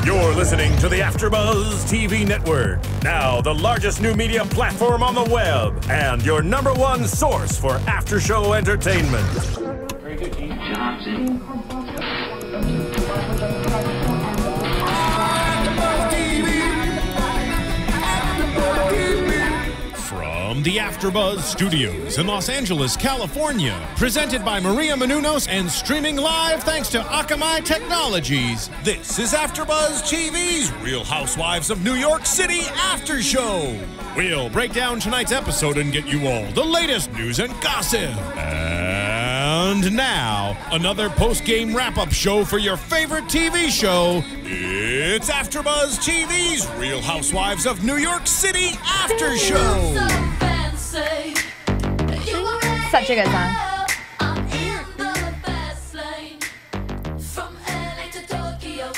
You're listening to the AfterBuzz TV network, now the largest new media platform on the web, and your #1 source for after-show entertainment. From the AfterBuzz Studios in Los Angeles, California, presented by Maria Menounos and streaming live thanks to Akamai Technologies, this is AfterBuzz TV's Real Housewives of New York City After Show. We'll break down tonight's episode and get you all the latest news and gossip. And now, another post-game wrap-up show for your favorite TV show. It's AfterBuzz TV's Real Housewives of New York City After Show. Such a good song.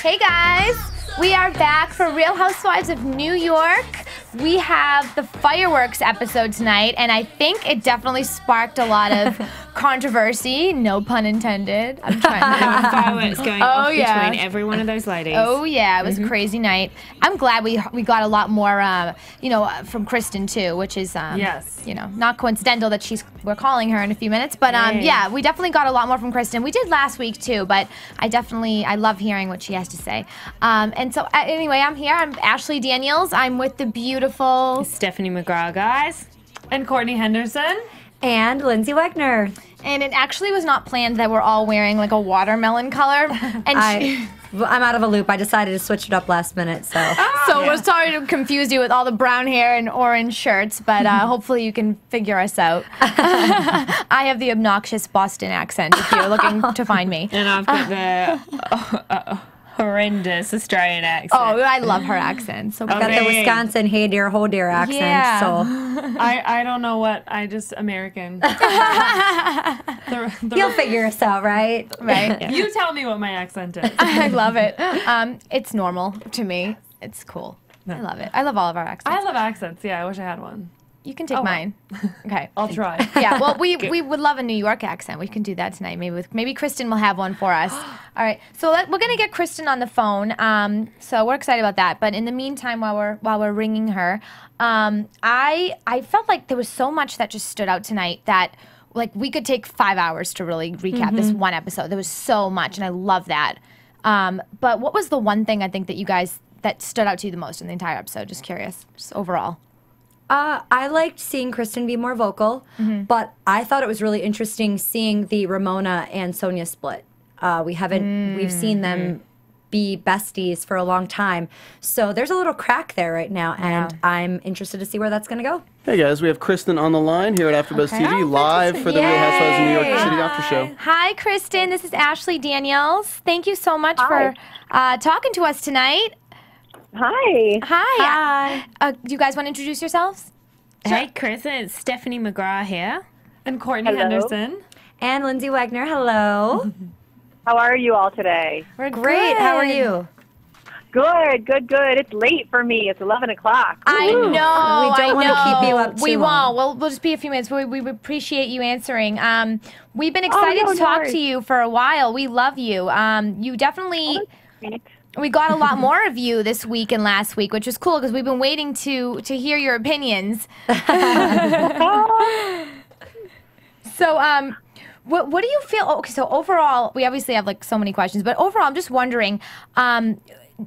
Hey guys, we are back for Real Housewives of New York. We have the fireworks episode tonight, and I think it definitely sparked a lot of controversy. No pun intended. I'm trying to. There were fireworks going off between every one of those ladies. Oh yeah, it was a crazy night. I'm glad we got a lot more, from Kristen too, which is yes, not coincidental that we're calling her in a few minutes. But yeah, we definitely got a lot more from Kristen. We did last week too, but I love hearing what she has to say. And so anyway, I'm here. I'm Ashley Daniels. I'm with the beautiful Stephanie McGrath, guys, and Courtney Henderson. And Lyndsey Wegner. And it actually was not planned that we're all wearing like a watermelon color. And I'm out of a loop. I decided to switch it up last minute, so. We're sorry to confuse you with all the brown hair and orange shirts, but hopefully you can figure us out. I have the obnoxious Boston accent if you're looking to find me. And I've got the horrendous Australian accent. Oh, I love her accent. So I've got the Wisconsin hey dear, ho dear accent. Yeah. So I don't know what. I just American. You'll figure us out, right? Right. Yeah. You tell me what my accent is. I love it. It's normal to me. It's cool. No. I love it. I love all of our accents. I love accents. Yeah, I wish I had one. You can take mine. Okay. I'll try. Yeah, well, we would love a New York accent. We can do that tonight. Maybe Kristen will have one for us. All right. So we're going to get Kristen on the phone. So we're excited about that. But in the meantime, while we're ringing her, I felt like there was so much that just stood out tonight that like we could take 5 hours to really recap this one episode. There was so much, and I love that. But what was the one thing I think that stood out to you the most in the entire episode? Just curious, just overall. I liked seeing Kristen be more vocal, but I thought it was really interesting seeing the Ramona and Sonia split. We've seen them be besties for a long time. So there's a little crack there right now, and I'm interested to see where that's going to go. Hey guys, we have Kristen on the line here at AfterBuzz TV, live for the Real Housewives of New York City After Show. Hi, Kristen. This is Ashley Daniels. Thank you so much for talking to us tonight. Hi. Hi. Do you guys want to introduce yourselves? Hey, Kristen. It's Stephanie McGrath here. And Courtney Henderson. And Lyndsey Wegner. Hello. How are you all today? We're great. Good. How are you? Good. It's late for me. It's 11 o'clock. I know. We don't want to keep you up too long. We'll just be a few minutes. We appreciate you answering. We've been excited to talk to you for a while. We love you. You definitely... We got a lot more of you this week and last week, which was cool because we've been waiting to hear your opinions. So, what do you feel? Okay, so overall, we obviously have like so many questions, but overall, I'm just wondering,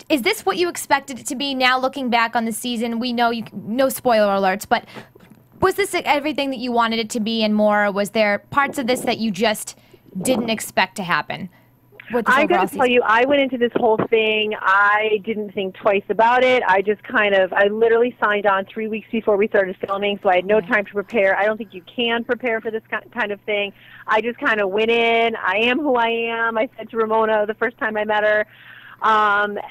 is this what you expected it to be? Now looking back on the season, we know no spoiler alerts, but was this everything that you wanted it to be and more? Or was there parts of this that you just didn't expect to happen? I got to tell you, I went into this whole thing, I didn't think twice about it. I literally signed on 3 weeks before we started filming, so I had no time to prepare. I don't think you can prepare for this kind of thing. I just kind of went in. I am who I am. I said to Ramona the first time I met her. And,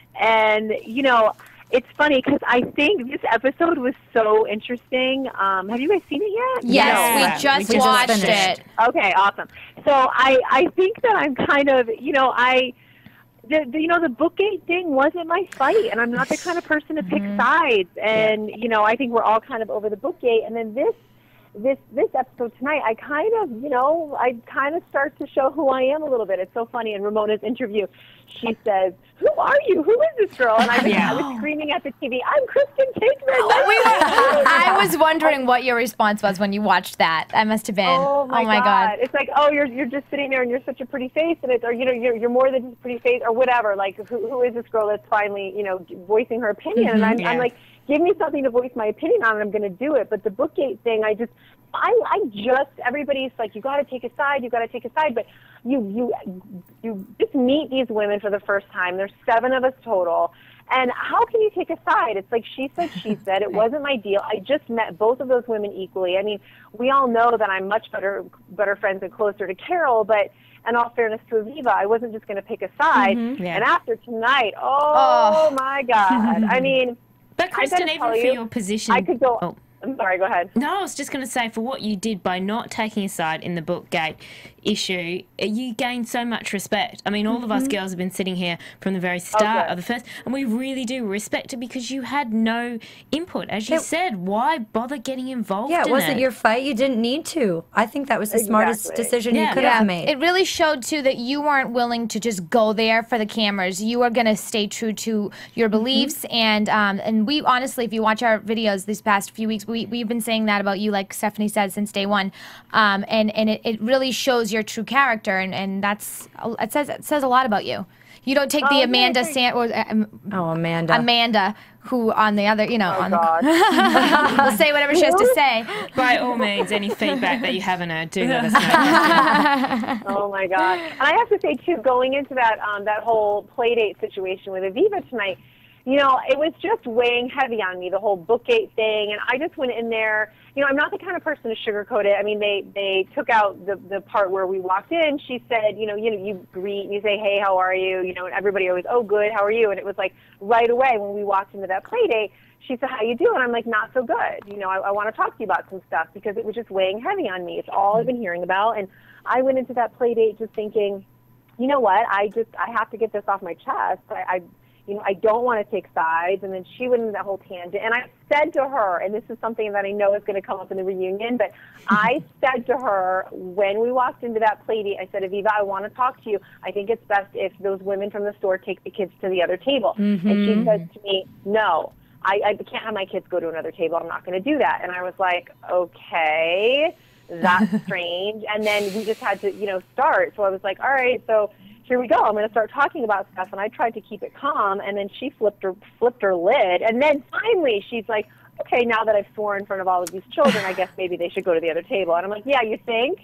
it's funny because I think this episode was so interesting. Have you guys seen it yet? Yes, we just watched it. Okay, awesome. So I think that I'm kind of, the Bookgate thing wasn't my fight, and I'm not the kind of person to pick sides. And, I think we're all kind of over the Bookgate. And then this this episode tonight, I kind of start to show who I am a little bit. It's so funny. In Ramona's interview, she says, "Who are you? Who is this girl?" And I was screaming at the TV, "I'm Kristen Taekman." I was wondering what your response was when you watched that. That must have been. Oh my God! It's like, oh, you're just sitting there and you're such a pretty face, and it's, or you're more than just a pretty face, or whatever. Like, who is this girl that's finally voicing her opinion? And I'm like, give me something to voice my opinion on, and I'm going to do it. But the Bookgate thing, everybody's like, you got to take a side, but you just meet these women for the first time. There's 7 of us total. And how can you take a side? It's like she said, she said. It wasn't my deal. I just met both of those women equally. I mean, we all know that I'm much better friends and closer to Carol, but in all fairness to Aviva, I wasn't just going to pick a side. And after tonight, oh my God. I mean, but Kristen, even for your position, I could go. I'm sorry, go ahead. No, I was just going to say, for what you did by not taking a side in the Bookgate issue, you gained so much respect. I mean, all of us girls have been sitting here from the very start of the first, and we really do respect it because you had no input. As you said, why bother getting involved in it? Yeah, it wasn't your fight. You didn't need to. I think that was the smartest decision you could have made. It really showed, too, that you weren't willing to just go there for the cameras. You were going to stay true to your beliefs, and we, honestly, if you watch our videos these past few weeks, we've been saying that about you, like Stephanie said, since day one, and it really shows your true character, and it says a lot about you. You don't take the Amanda Amanda, who on the other, will say whatever she has to say. By all means, any feedback that you have in her, do let us know. Oh my God! And I have to say too, going into that whole playdate situation with Aviva tonight, it was just weighing heavy on me, the whole Bookgate thing, and I just went in there. I'm not the kind of person to sugarcoat it. I mean, they took out the part where we walked in. She said, you greet and you say, "Hey, how are you?" And everybody always, "Oh, good, how are you?" And it was like right away when we walked into that play date, she said, "How you doing?" I'm like, "Not so good. I want to talk to you about some stuff," because it was just weighing heavy on me. It's all I've been hearing about. And I went into that play date just thinking, you know what? I have to get this off my chest. I don't want to take sides. And then she went into that whole tangent. And I said to her, and this is something that I know is going to come up in the reunion, but I said to her when we walked into that play date, I said, "Aviva, I want to talk to you. I think it's best if those women from the store take the kids to the other table." And she said to me, "No, I can't have my kids go to another table. I'm not going to do that." And I was like, okay, that's strange. And then we just had to, start. So I was like, all right, so here we go. I'm going to start talking about stuff. And I tried to keep it calm, and then she flipped her lid. And then finally she's like, "Okay, now that I've sworn in front of all of these children, I guess maybe they should go to the other table." And I'm like, "Yeah, you think?"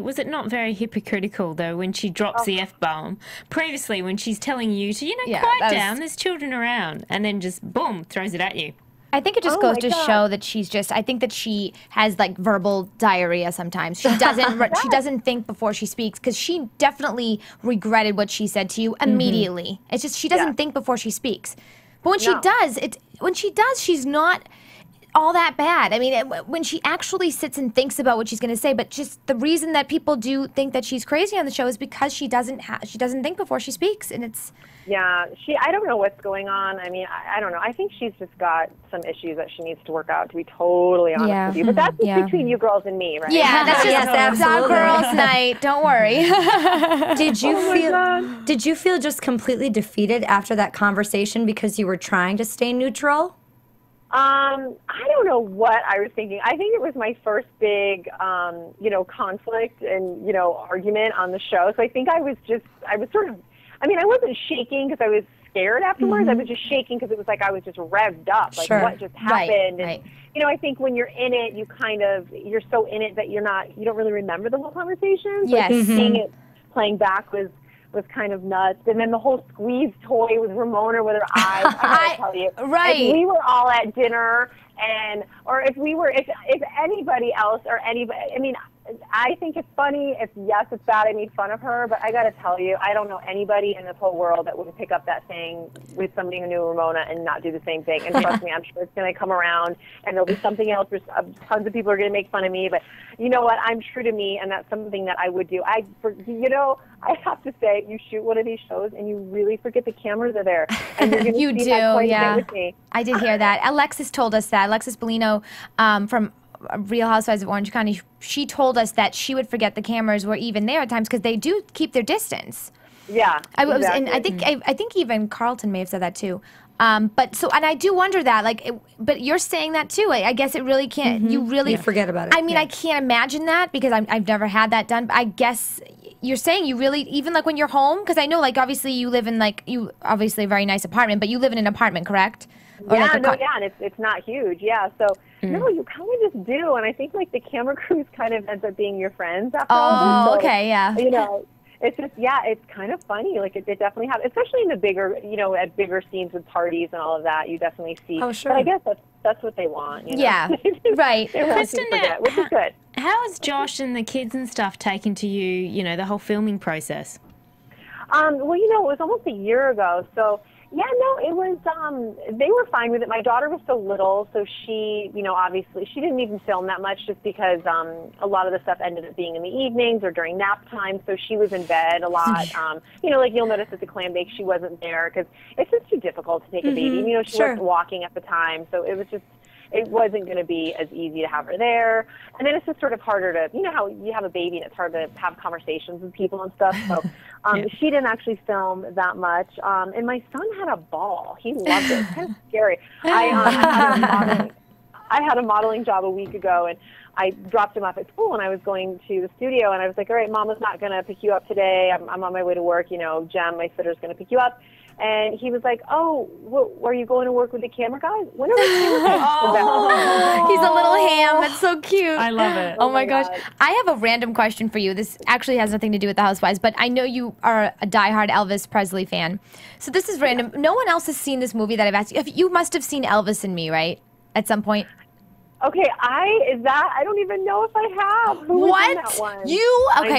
Was it not very hypocritical, though, when she drops the F-bomb? Previously, when she's telling you to, quiet down, there's children around, and then just, boom, throws it at you. I think it just goes to show that I think that she has like verbal diarrhea sometimes. She doesn't think before she speaks, because she definitely regretted what she said to you immediately. It's just she doesn't think before she speaks. But when she does, she's not all that bad. I mean, when she actually sits and thinks about what she's going to say, but just the reason that people do think that she's crazy on the show is because she doesn't think before she speaks, and it's... Yeah, I don't know what's going on. I mean, I don't know. I think she's just got some issues that she needs to work out, to be totally honest with you. But that's just between you girls and me, right? Yeah, that's just our girls' night. Don't worry. Did you feel just completely defeated after that conversation because you were trying to stay neutral? I don't know what I was thinking. I think it was my first big, conflict and, argument on the show. So I think I was sort of, I wasn't shaking because I was scared afterwards. I was just shaking because it was like I was just revved up, like what just happened. Right. And, I think when you're in it, you're so in it that you don't really remember the whole conversation. So yes. Seeing it playing back was kind of nuts. And then the whole squeeze toy with Ramona with her eyes. I gotta tell you. Right. If we were all at dinner or if anybody else or anybody, I think it's funny. Yes, it's bad. I made fun of her, but I got to tell you, I don't know anybody in this whole world that would pick up that thing with somebody who knew Ramona and not do the same thing. And trust me, I'm sure it's going to come around, and there'll be something else. Tons of people are going to make fun of me, but you know what? I'm true to me, and that's something that I would do. I have to say, you shoot one of these shows, and you really forget the cameras are there. And you're You see do, that quite a bit yeah. with me. I did hear that. Alexis told us that. Alexis Bellino from Real Housewives of Orange County, she told us that she would forget the cameras were even there at times because they do keep their distance. Yeah, And I think even Carlton may have said that too. And I do wonder that, but you're saying that too. I guess it really can't. You really forget about it. I mean, I can't imagine that because I've never had that done. But I guess you're saying you really, even when you're home, because I know obviously you live in obviously a very nice apartment, but you live in an apartment, correct? Or and it's not huge. Yeah, so no, you kind of just do, and I think the camera crews kind of ends up being your friends after all. Oh, So, okay, yeah. It's just it's kind of funny. It definitely happens, especially in the bigger, at bigger scenes with parties and all of that. You definitely see. Oh, sure. But I guess that's what they want. Yeah, right. They want you to forget, which is good. How has Josh and the kids and stuff taken to you? The whole filming process. Well, it was almost a year ago, so. Yeah, no, it was, they were fine with it. My daughter was so little, so she, obviously, she didn't even film that much just because a lot of the stuff ended up being in the evenings or during nap time, so she was in bed a lot. You'll notice at the clam bake, she wasn't there because it's just too difficult to take a baby. She wasn't walking at the time, so it wasn't going to be as easy to have her there. And then it's just sort of harder to, how you have a baby and it's hard to have conversations with people and stuff. So she didn't actually film that much. And my son had a ball. He loved it. It's kind of scary. I had a modeling job a week ago, and I dropped him off at school, and I was going to the studio, and I was like, all right, Mama's not going to pick you up today. I'm on my way to work. Jem, my sitter's going to pick you up. And he was like, oh, are you going to work with the camera guys? When are the camera guys? He's a little ham. That's so cute. I love it. Oh my gosh. I have a random question for you. This actually has nothing to do with the Housewives, but I know you are a diehard Elvis Presley fan. So this is random. No one else has seen this movie that I've asked you. You must have seen Elvis and Me, right? At some point. Okay, I don't even know if I have. Who was in that one?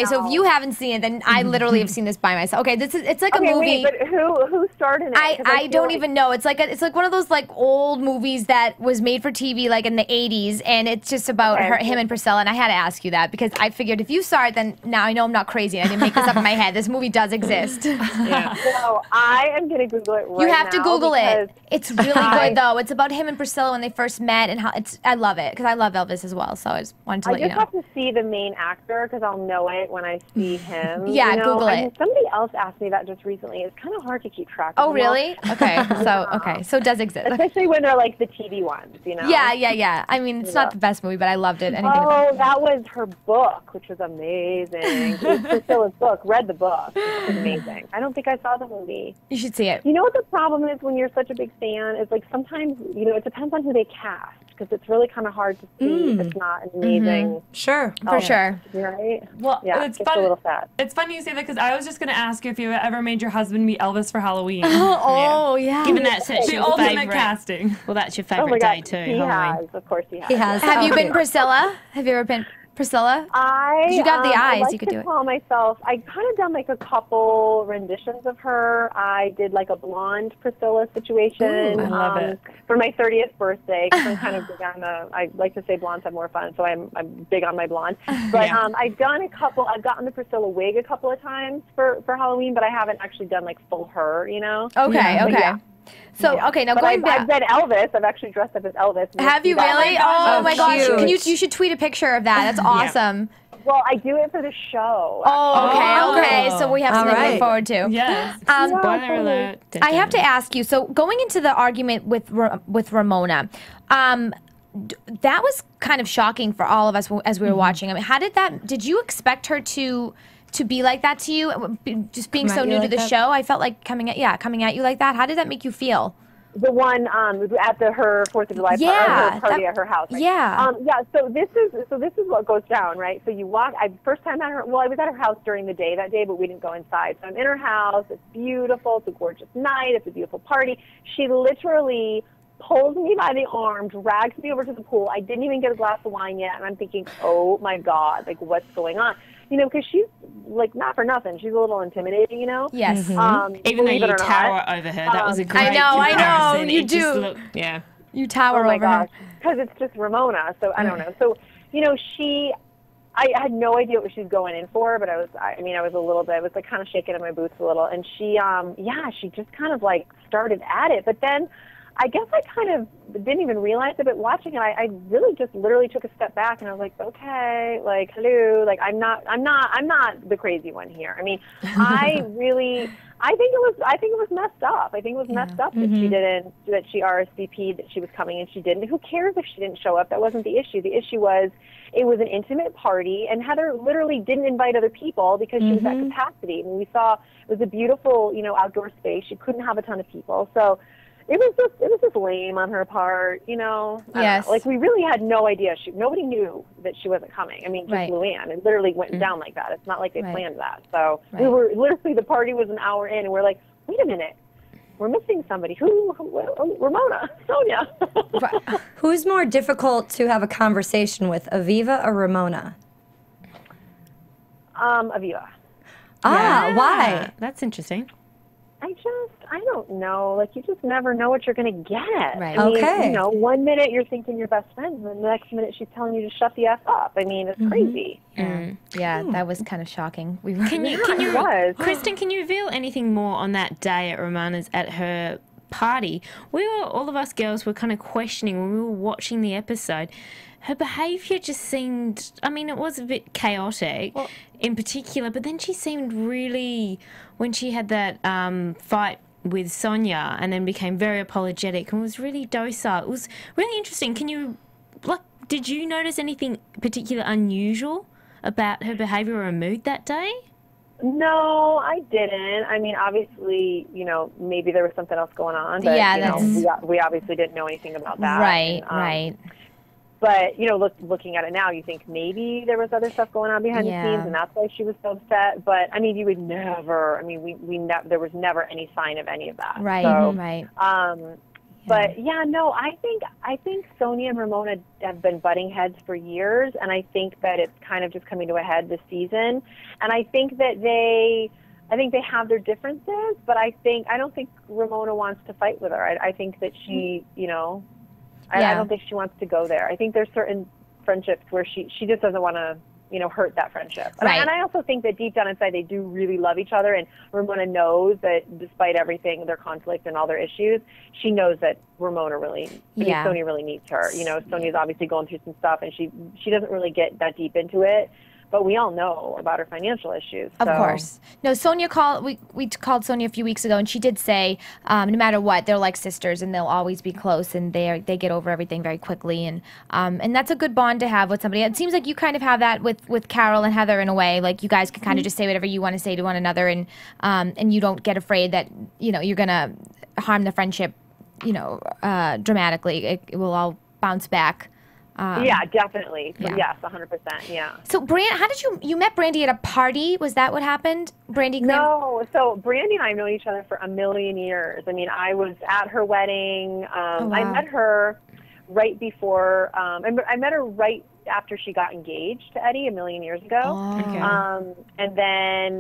So if you haven't seen it, then I literally have seen this by myself. Okay, it's like a movie. Wait, but who starred in it? I don't even know. It's like one of those old movies that was made for TV in the 80s, and it's just about him and Priscilla. And I had to ask you that because I figured if you saw it, then now I know I'm not crazy. I didn't make this up in my head. This movie does exist. Yeah. So I am gonna Google it right now. You have to Google it. It's really good though. It's about him and Priscilla when they first met and how I love it because I love Elvis as well. So I just wanted to let you know. I just have to see the main actor because I'll know it when I see him. Yeah, Google it. Somebody else asked me that just recently. It's kind of hard to keep track of. Oh, really? Okay. So it does exist. Especially when they're the TV ones, Yeah. I mean, it's not the best movie, but I loved it. That was her book, which was amazing. It was Priscilla's book. Read the book. It was amazing. I don't think I saw the movie. You should see it. You know what the problem is when you're such a big fan? It's sometimes, it depends on who they cast because it's really kind of hard to see if it's not an amazing. Sure. For sure. Right? Well, Yeah, it's a fun. little sad. It's funny you say that because I was just going to ask you if you ever made your husband meet Elvis for Halloween. Oh, yeah. Given that's The your ultimate favorite casting. Well, that's your Oh my favorite God, day too. he Halloween. has. Of course he has. He has. Have you been Priscilla? Have you ever been Priscilla? You got the eyes. I like You could to do it. call myself. I kind of done a couple renditions of her. I did a blonde Priscilla situation. Ooh, I love it. For my 30th birthday. Cause I'm kind of big on I like to say blondes have more fun, so I'm big on my blonde. But I've done a couple. I've gotten the Priscilla wig a couple of times for Halloween, but I haven't actually done full her. Okay. But Okay. yeah. So okay, now But going back. I've been Elvis. I've actually dressed up as Elvis. Have you really? Oh, Oh my gosh! cute. You should tweet a picture of that. That's awesome. Well, I do it for the show. Oh, okay. So we have something to look right. forward to. Yes. Spoiler alert. I have to ask you. So going into the argument with Ramona, that was kind of shocking for all of us as we were watching. I mean, how did you expect her to be like that to you? Just being so new to the show, I felt like coming at you like that. How did that make you feel? The one at her 4th of July party at her house. Right? Yeah. So this is what goes down, right? So you walk. First time at her. Well, I was at her house during the day that day, but we didn't go inside. So I'm in her house. It's beautiful. It's a gorgeous night. It's a beautiful party. She literally pulls me by the arm, drags me over to the pool. I didn't even get a glass of wine yet, and I'm thinking, oh my God, like what's going on? You know, because she's like not for nothing. She's a little intimidating, you know. Yes. Even though you tower over her, that was a great comparison. You It do. just looked, yeah. You tower over her. Because it's just Ramona. So I don't know. So you know, I had no idea what she was going in for, but I was a little bit, I was like kind of shaking in my boots a little, and she just kind of like started at it, but then I guess I kind of didn't even realize it, but watching it, I really just literally took a step back, and I was like, okay, like, hello, like, I'm not the crazy one here. I mean, I think it was messed up. I think it was messed up that she RSVP'd, that she was coming and she didn't. Who cares if she didn't show up? That wasn't the issue. The issue was it was an intimate party, and Heather literally didn't invite other people because she was at capacity. I mean, we saw it was a beautiful, outdoor space. She couldn't have a ton of people, so. It was just lame on her part, Yes. Like, we really had no idea. Nobody knew that she wasn't coming. I mean, just Luann. It literally went down like that. It's not like they planned that. So we were literally, the party was an hour in, and we're like, wait a minute. We're missing somebody. Who Ramona, Sonia. Who's more difficult to have a conversation with, Aviva or Ramona? Aviva. Why? That's interesting. I don't know. Like, you just never know what you're going to get. Right. I mean, one minute you're thinking you're best friends, and the next minute she's telling you to shut the F up. I mean, it's crazy. Yeah, that was kind of shocking. Kristen, can you reveal anything more on that day at Ramona's at her party? All of us girls were kind of questioning when we were watching the episode. Her behaviour just seemed, it was a bit chaotic in particular, but then she seemed really, when she had that fight with Sonia and then became very apologetic and was really docile. It was really interesting. Did you notice anything particular unusual about her behaviour or mood that day? No, I didn't. I mean, obviously, maybe there was something else going on, but we obviously didn't know anything about that. Right, right. But, looking at it now, you think maybe there was other stuff going on behind the scenes, and that's why she was so upset. But, I mean, you would never, there was never any sign of any of that. Right, so, right. But, I think Sonia and Ramona have been butting heads for years, and I think that it's kind of just coming to a head this season. And I think that they have their differences, but I don't think Ramona wants to fight with her. I think that she, I don't think she wants to go there. I think there's certain friendships where she just doesn't want to, hurt that friendship. Right. And I also think that deep down inside they do really love each other, and Ramona knows that despite everything, their conflict and all their issues, she knows that Sonia really needs her. Sonia's obviously going through some stuff, and she doesn't really get that deep into it. But we all know about her financial issues. Of course. No, Sonia we called Sonia a few weeks ago, and she did say no matter what, they're like sisters, and they'll always be close, and they get over everything very quickly, and that's a good bond to have with somebody. It seems like you kind of have that with Carol and Heather in a way. Like, you guys can kind of just say whatever you want to say to one another, and you don't get afraid that you're gonna harm the friendship, dramatically. It will all bounce back. Yeah, definitely. Yeah. Yes, 100%. Yeah. So, how did you met Brandy at a party? Was that what happened? Brandy? No. So Brandy and I have known each other for a million years. I mean, I was at her wedding. Wow. I met her right before. I met her right after she got engaged to Eddie a million years ago. Oh. Okay. And then,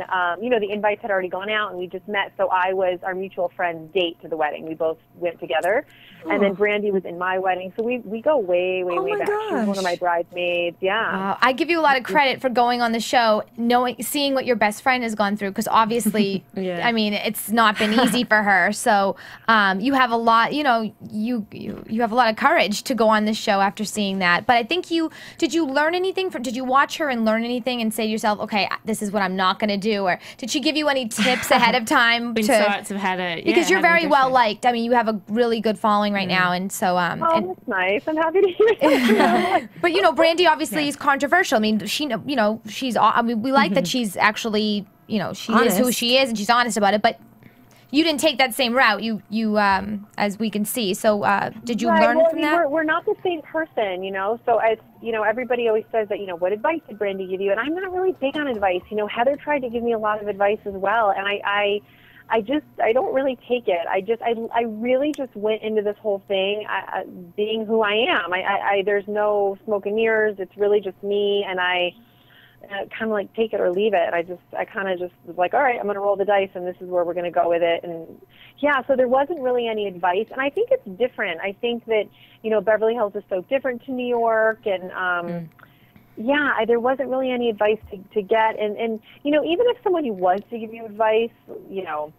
the invites had already gone out, and we just met. So I was our mutual friend's date to the wedding. We both went together. And then Brandy was in my wedding. So we go way, way, way back. Gosh. She was one of my bridesmaids. Yeah. Wow. I give you a lot of credit for going on the show, seeing what your best friend has gone through, because obviously, it's not been easy for her. So you have a lot, you have a lot of courage to go on this show after seeing that. But I think did you learn anything did you watch her and learn anything and say to yourself, okay, this is what I'm not going to do? Or did she give you any tips ahead of time? Insights of how to, because you're very well liked. I mean, you have a really good following right now, and so that's nice. I'm happy to hear that. But Brandy obviously is controversial. I mean, she's we like that she's actually, she honest. Is who she is, and she's honest about it, but you didn't take that same route, you as we can see. So did you learn from that? We're not the same person, So as everybody always says that, what advice did Brandy give you? And I'm not really big on advice. Heather tried to give me a lot of advice as well, and I don't really take it. I really just went into this whole thing being who I am. There's no smoke and mirrors. It's really just me, and I kind of like take it or leave it. I kind of just was like, all right, I'm going to roll the dice, and this is where we're going to go with it. And yeah, so there wasn't really any advice, and I think it's different. I think that, you know, Beverly Hills is so different to New York, and yeah, there wasn't really any advice to get. And you know, even if somebody was to give you advice, you know,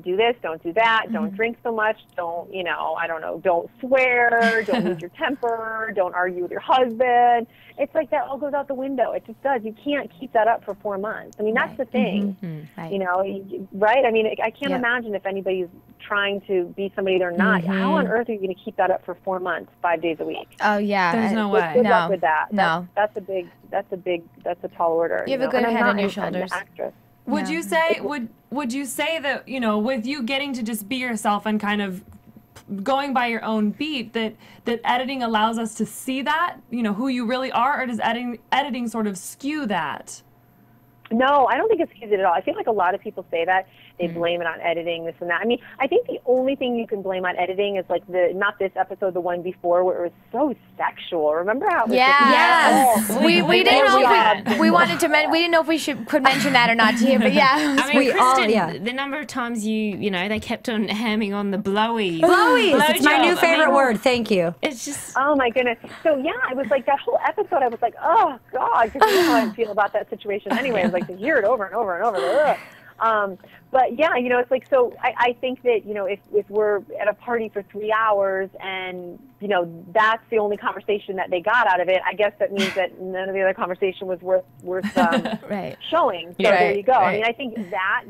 do this, don't do that, don't drink so much, don't, you know, I don't know, don't swear, don't lose your temper, don't argue with your husband. It's like that all goes out the window. It just does. You can't keep that up for 4 months. I mean, that's the thing, you know, right? I mean, I can't imagine if anybody's trying to be somebody they're not. How on earth are you going to keep that up for 4 months, 5 days a week? Oh, yeah. There's no way. Good luck with that. No. That's a tall order. You have a good head on your shoulders. Would you say would you say that, you know, with you getting to just be yourself and kind of going by your own beat, that editing allows us to see that, you know, who you really are, or does editing sort of skew that? No, I don't think it skews it at all. I feel like a lot of people say that. They blame it on editing, this and that. I mean, I think the only thing you can blame on editing is like not this episode, the one before, where it was so sexual. Remember how it was we didn't know if we wanted to we didn't know if we could mention that or not to you, but yeah. I mean, Kristen, the number of times you know, they kept on hamming on the blowies. Blowies! It's my new favorite word. Thank you. It's just... Oh, my goodness. So, yeah, it was like that whole episode, I was like, oh, God, because you know how I feel about that situation anyway. I was like to hear it over and over and over. But yeah, you know, it's like, so I think that, you know, if we're at a party for 3 hours and, you know, that's the only conversation that they got out of it, I guess that means that none of the other conversation was worth showing. So there you go. I mean, I think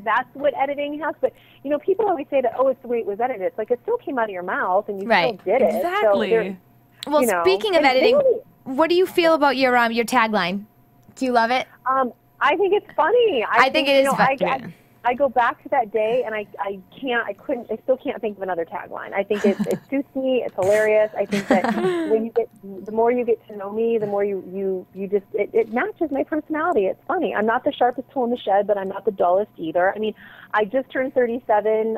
that's what editing has. But, you know, people always say that, oh, it's the way it was edited. It's like it still came out of your mouth and you still did it. Exactly. So well, you know, speaking of editing, what do you feel about your tagline? Do you love it? I think it's funny. I think it is funny. I go back to that day, and I still can't think of another tagline. I think it suits me. It's hilarious. I think that the more you get to know me, the more you just, it matches my personality. It's funny. I'm not the sharpest tool in the shed, but I'm not the dullest either. I mean, I just turned 37.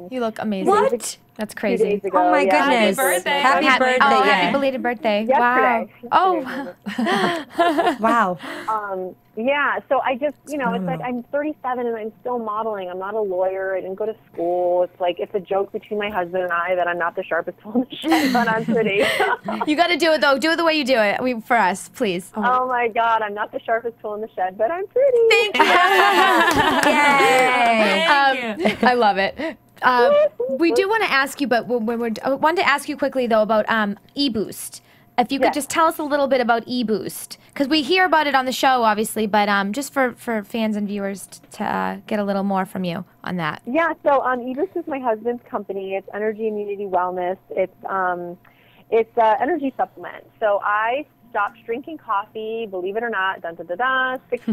You look amazing. What? That's crazy. 2 days ago. Oh my goodness. Happy birthday. Happy birthday. Oh, happy belated birthday. Yesterday. Wow. Oh. Wow. Yeah, so I just, you know, it's like I'm 37 and I'm still modeling. I'm not a lawyer. I didn't go to school. It's like, it's a joke between my husband and I that I'm not the sharpest tool in the shed, but I'm pretty. You got to do it, though. Do it the way you do it for us, please. Oh, my God. I'm not the sharpest tool in the shed, but I'm pretty. Thank you. Yay. I love it. We do want to ask you, but I wanted to ask you quickly, though, about eBoost. If you could just tell us a little bit about eBoost, because we hear about it on the show, obviously, but just for fans and viewers to get a little more from you on that. Yeah, so eBoost is my husband's company. It's Energy Immunity Wellness. It's energy supplement. So I stopped drinking coffee, believe it or not, 6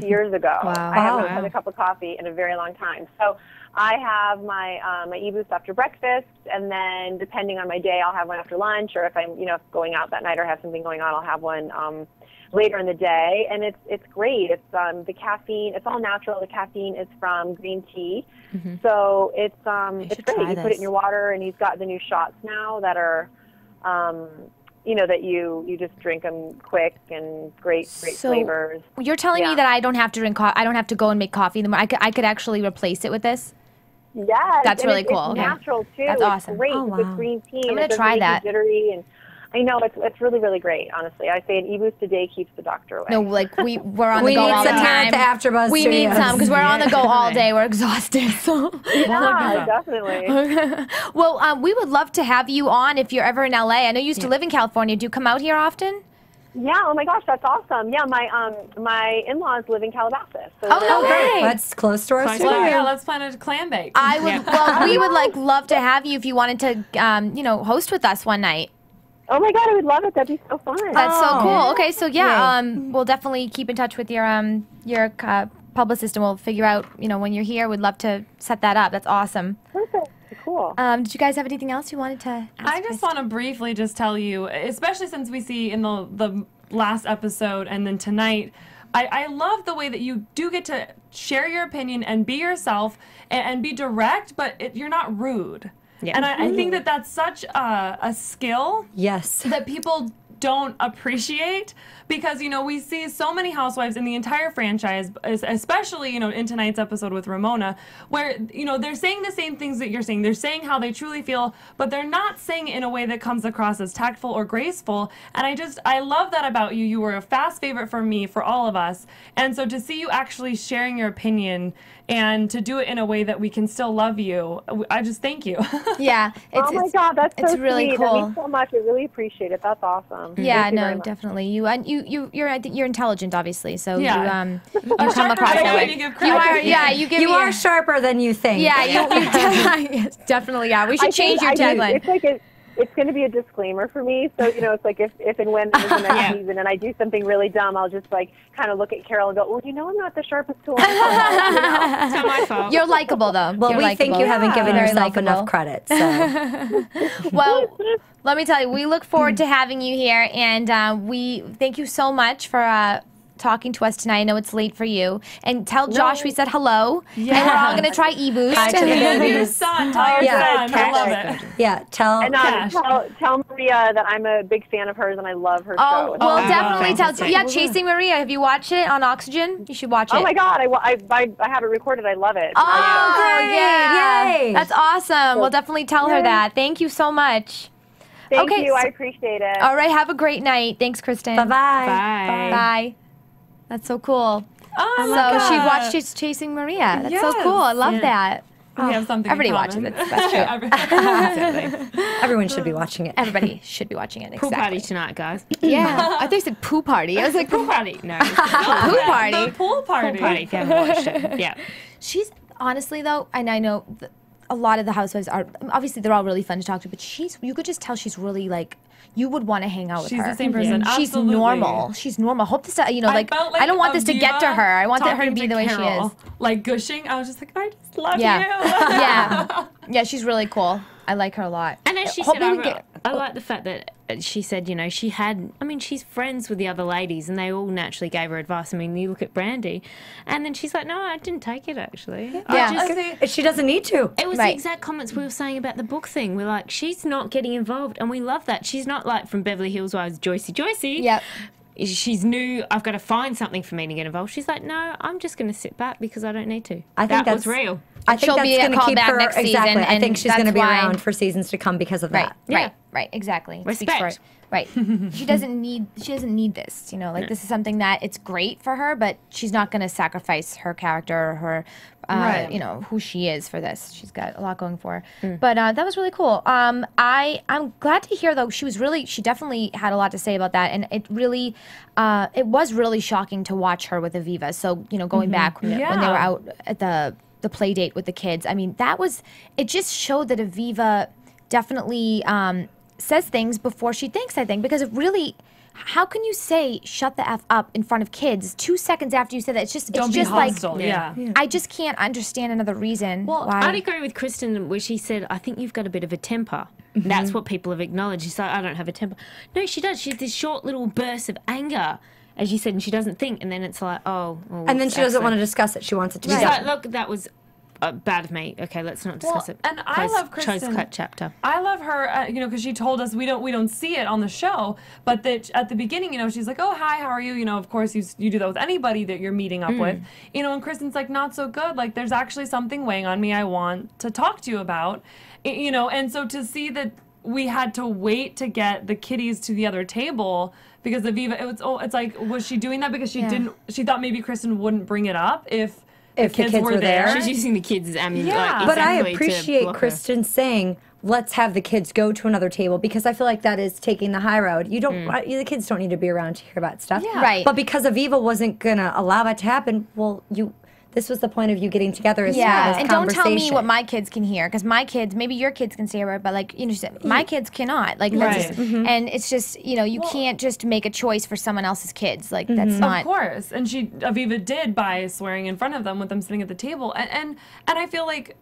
years ago. Wow. I haven't had a cup of coffee in a very long time. So I have my eBoost after breakfast, and then depending on my day, I'll have one after lunch, or if I'm, you know, going out that night or have something going on, I'll have one later in the day. And it's great. It's the caffeine. It's all natural. The caffeine is from green tea, so it's great. You put it in your water, and he's got the new shots now that are. You know, that you just drink them quick and great flavors. You're telling me that I don't have to drink coffee. I don't have to go and make coffee in the morning. I could actually replace it with this. Yes, that's really cool. It's natural too. That's awesome. It's great with green tea. I'm gonna try that. Jittery, and I know it's really, really great. Honestly, I say an eBoost a day keeps the doctor away. No, like we're on the go all the time. We need some at the AfterBuzz. We need some because we're on the go all day. We're exhausted. So yeah, definitely. Well, we would love to have you on if you're ever in LA. I know you used to live in California. Do you come out here often? Yeah. Oh my gosh, that's awesome. Yeah, my in-laws live in Calabasas. So no way. That's close to our studio. Yeah, let's plan a clam bake. I would. Well, we would love to have you if you wanted to, you know, host with us one night. Oh my God, I would love it. That'd be so fun. That's so cool. Okay, so we'll definitely keep in touch with your publicist, and we'll figure out, you know, when you're here. We'd love to set that up. That's awesome. Perfect. Cool. Did you guys have anything else you wanted to ask? I just want to briefly just tell you, especially since we see in the last episode and then tonight, I love the way that you do get to share your opinion and be yourself and be direct, but you're not rude. Yeah. And I think that that's such a skill. Yes. That people don't appreciate, because we see so many housewives in the entire franchise, especially in tonight's episode with Ramona, where they're saying the same things that you're saying. They're saying how they truly feel, but they're not saying it in a way that comes across as tactful or graceful. And I love that about you. You were a fast favorite for me, for all of us, and so to see you actually sharing your opinion and to do it in a way that we can still love you, I just thank you. Yeah. Oh my God, that's so really sweet. cool. That means so much. I really appreciate it. That's awesome. Yeah, Thank you very no, much. definitely. You're intelligent, obviously. So Yeah. you come across that way. You are sharper than you think. Yeah, you definitely are. We should change your tagline. It's like it's going to be a disclaimer for me. So, it's like if and when there's the next season and I do something really dumb, I'll just kind of look at Carol and go, well, I'm not the sharpest tool. It's not my fault. You're likable, though. Well, we think you haven't given yourself enough credit. So. Well, let me tell you, we look forward to having you here, and we thank you so much for talking to us tonight. I know it's late for you. And tell Josh we said hello. Yeah. And we're all going to try eBoost. Hi to the babies. Your son. Tell your son. I love it. Yeah, tell Maria that I'm a big fan of hers and I love her show. We'll definitely tell. Yeah, Chasing Maria. Have you watched it on Oxygen? You should watch it. Oh my God, I have it recorded. I love it. Oh, great. Yeah. Yay. That's awesome. We'll definitely tell her that. Thank you so much. Thank you. I appreciate it. All right. Have a great night. Thanks, Kristen. Bye-bye. Bye. Bye. That's so cool. Oh, so she watched Chasing Maria. That's so cool. I love that. We have something Everybody in common. watches it. That's true. Everyone should be watching it. Everybody should be watching it. Pool Exactly. party tonight, guys. Yeah. I thought you said poo party. I was like, Pool party. No. poo party. The pool party. Pool party, if you haven't watched it. Yeah. She's honestly though, and I know a lot of the housewives are obviously they're all really fun to talk to, but you could just tell she's really you would want to hang out with her. She's the same person. She's Absolutely. normal. She's normal. Hope this, I don't want this to get to her. I want her to be the way she is. Like gushing. I was just like, I just love you. Yeah, she's really cool. I like her a lot. And as she said, I like the fact that she said, she's friends with the other ladies and they all naturally gave her advice. I mean, you look at Brandy and then she's like, no, I didn't take it actually. She doesn't need to. It was the exact comments we were saying about the book thing. We're like, she's not getting involved and we love that. She's not like from Beverly Hills Wives, Joycey. Yep. She's new. I've got to find something for me to get involved. She's like, no, I'm just going to sit back because I don't need to. I think that was real. I think that's going to keep her next season, exactly. I and think she's going to be that's why- around for seasons to come because of that. Right, exactly. Respect. Right. She doesn't need this, this is something that it's great for her, but she's not going to sacrifice her character or her who she is for this. She's got a lot going for her. But that was really cool. I'm glad to hear though she definitely had a lot to say about that, and it really it was really shocking to watch her with Aviva. So, going back when they were out at the play date with the kids. I mean, it just showed that Aviva definitely says things before she thinks, I think, because it really, how can you say shut the F up in front of kids 2 seconds after you say that? It's just hostile. Like, I just can't understand another reason why. I'd agree with Kristen where she said, I think you've got a bit of a temper. That's what people have acknowledged. She's like, I don't have a temper. No, she does. She has this short little burst of anger, as you said, and she doesn't think, and then it's like, and then she doesn't want to discuss it. She wants it to be She's done. like, look, that was bad of me. Okay, let's not discuss it. And I love Kristen. Close cut chapter. I love her, because she told us we don't see it on the show, but that at the beginning, she's like, oh, hi, how are you? Of course you do that with anybody that you're meeting up with, and Kristen's like, not so good. Like, there's actually something weighing on me I want to talk to you about, and so to see that we had to wait to get the kiddies to the other table because Aviva, it's like, was she doing that because she thought maybe Kristen wouldn't bring it up if the kids were there. She's using the kids as ammunition. Yeah. But I appreciate Kristen saying, let's have the kids go to another table, because I feel like that is taking the high road. You don't, the kids don't need to be around to hear about stuff. Yeah. Right. But because Aviva wasn't going to allow that to happen, this was the point of you getting together as and don't tell me what my kids can hear, because my kids, maybe your kids can say it, but my kids cannot. Like, that's just, and it's just, you can't just make a choice for someone else's kids. Like, that's not. Of course, and Aviva did by swearing in front of them with them sitting at the table, and I feel like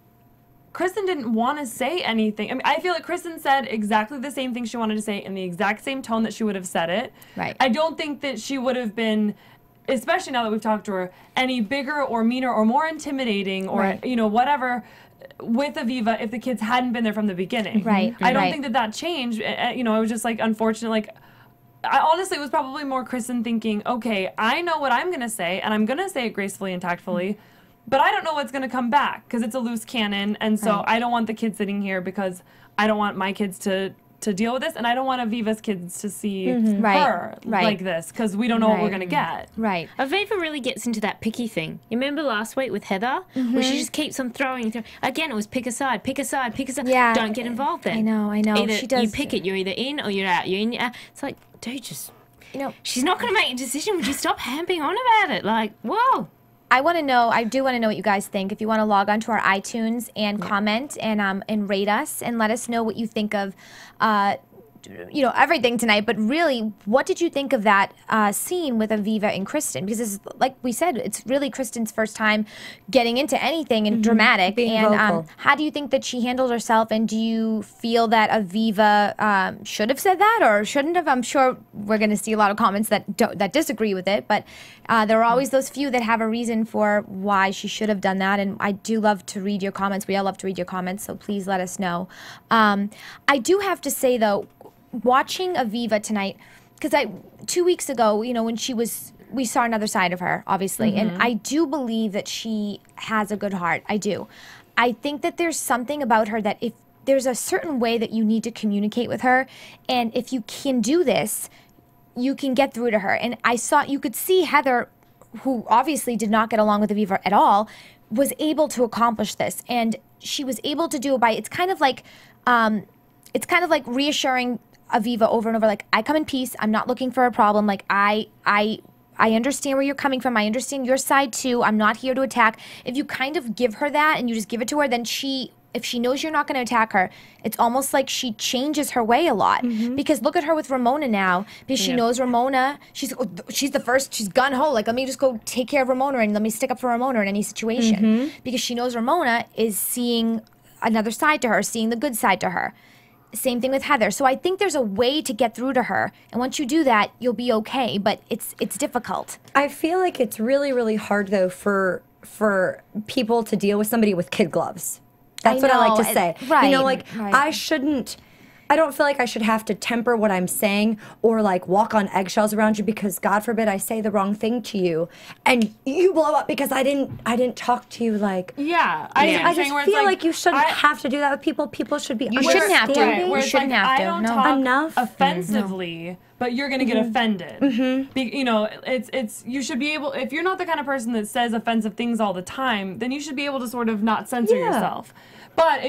Kristen didn't want to say anything. I mean, I feel like Kristen said exactly the same thing she wanted to say in the exact same tone that she would have said it. Right. I don't think that she would have been especially now that we've talked to her, any bigger or meaner or more intimidating or, you know, whatever with Aviva if the kids hadn't been there from the beginning. Right. I don't think that changed. You know, it was just like unfortunate. Like, I honestly, it was probably more Kristen thinking, okay, I know what I'm going to say, and I'm going to say it gracefully and tactfully, but I don't know what's going to come back because it's a loose cannon, and so I don't want the kids sitting here because I don't want my kids to deal with this, and I don't want Aviva's kids to see her like this because we don't know what we're going to get. Right. Aviva really gets into that picky thing. You remember last week with Heather, where she just keeps on throwing. Again, it was pick a side, pick a side, pick a side. Yeah. Don't get involved then. I know. Either She does. you pick it, you're either in or you're out. You're in, you're out. It's like, dude, just, You know, she's not going to make a decision. Would you stop hamping on about it? Like, whoa. I do want to know what you guys think. If you want to log on to our iTunes and comment and rate us and let us know what you think of, you know, everything tonight. But really, what did you think of that scene with Aviva and Kristen? Because this is, like we said, it's really Kristen's first time getting into anything and dramatic. Being and vocal. how do you think that she handled herself? And do you feel that Aviva should have said that or shouldn't have? I'm sure we're going to see a lot of comments that disagree with it. But there are always those few that have a reason for why she should have done that. And I do love to read your comments. We all love to read your comments, so please let us know. I do have to say, though, watching Aviva tonight, because 2 weeks ago, you know, when we saw another side of her, obviously, and I do believe that she has a good heart. I do. I think that there's something about her that if there's a certain way that you need to communicate with her, and if you can do this, you can get through to her. And you could see Heather, who obviously did not get along with Aviva at all, was able to accomplish this, and she was able to do it by, it's kind of like reassuring Aviva over and over, like, I come in peace. I'm not looking for a problem. Like, I understand where you're coming from. I understand your side too. I'm not here to attack. If you kind of give her that and you just give it to her, then if she knows you're not going to attack her, it's almost like she changes her way a lot. Because look at her with Ramona now, because she knows Ramona. She's the first. She's gun ho. Like, let me just go take care of Ramona and let me stick up for Ramona in any situation, because she knows Ramona is seeing another side to her, seeing the good side to her. Same thing with Heather. So I think there's a way to get through to her, and once you do that, you'll be okay. But it's difficult. I feel like it's really, really hard though for people to deal with somebody with kid gloves. That's what I like to say. You know, like I don't feel like I should have to temper what I'm saying or like walk on eggshells around you because God forbid I say the wrong thing to you and you blow up because I didn't talk to you like. I just feel like you shouldn't have to do that with people. People should be. You shouldn't have to. Where You it's shouldn't like, have to. I don't No. talk Enough. offensively, but you're gonna get offended. You know, it's you should be able. If you're not the kind of person that says offensive things all the time, then you should be able to sort of not censor yourself. But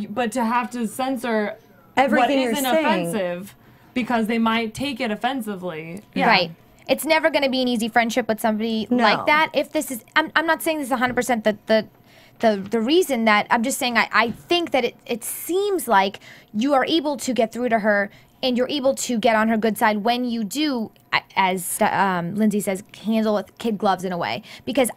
but to have to censor everything what isn't you're saying. offensive because they might take it offensively. Right. It's never going to be an easy friendship with somebody like that. If this is, I'm not saying this is 100% the reason that, I'm just saying I think that it seems like you are able to get through to her and you're able to get on her good side when you do, as Lyndsey says, handle with kid gloves in a way. Because